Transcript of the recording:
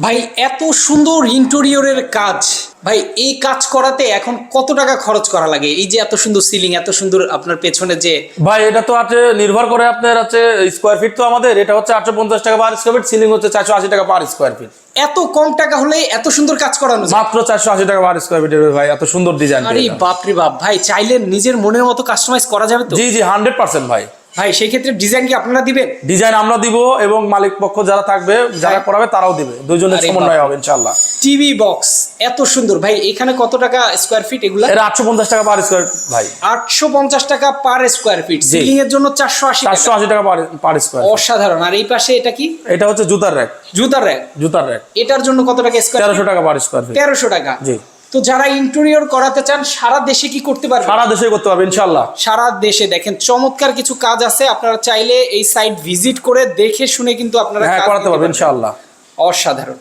ভাই এত সুন্দর ইন্টেরিয়রের কাজ, ভাই এই কাজ করাতে এখন কত টাকা খরচ করা লাগে? এই যে এত সুন্দর সিলিং, এত সুন্দর আপনার পেছনে যে ভাই এটা তো আছে নির্ভর করে আপনার আছে স্কোয়ার ফিট, তো আমাদের এটা হচ্ছে 850 টাকা পার স্কোয়ার ফিট, সিলিং হচ্ছে 480 টাকা পার স্কোয়ার ফিট। এত কম টাকা হলে এত সুন্দর কাজ করানো যায়? মাত্র 480 টাকা পার স্কোয়ার ফিট ভাই, এত সুন্দর ডিজাইন। আরে বাপ রে বাপ, ভাই চাইলে নিজের মনের মতো কাস্টমাইজ করা যাবে তো? জি জি 100% ভাই। ভাই সেই ক্ষেত্রে ডিজাইন কি আপনারা দিবেন? ডিজাইন আমরা দিব এবং মালিক পক্ষ যারা থাকবে, যারা করাবে তারাও দিবে, দুইজনের আরে সমন্বয় হবে ইনশাআল্লাহ। টিভি বক্স এত সুন্দর, ভাই এখানে কত টাকা স্কোয়ার ফিট এগুলা? এটা 850 টাকা পার স্কোয়ার ভাই। 850 টাকা পার স্কোয়ার ফিট, জি। সিলিং এর জন্য 480 টাকা। 480 টাকা পার স্কোয়ার। অসাধারণ। আর এই পাশে এটা কি? এটা হচ্ছে জুতার র্যাক। জুতার র্যাক। জুতার র্যাক এটার জন্য কত টাকা স্কোয়ার? 1300 টাকা পার স্কোয়ার ফিট। 1300 টাকা। জি। তো যারা ইন্টেরিয়র করাতে চান সারা দেশে কি করতে পারবে? সারা দেশে করতে পারবে ইনশাআল্লাহ। সারা দেশে দেখেন চমৎকার কিছু কাজ আছে, আপনারা চাইলে এই সাইট ভিজিট করে দেখে শুনে কিন্তু আপনারা হ্যাঁ কাজ করাতে নিতে পারবে পারবেন। ইনশাআল্লাহ। অসাধারণ।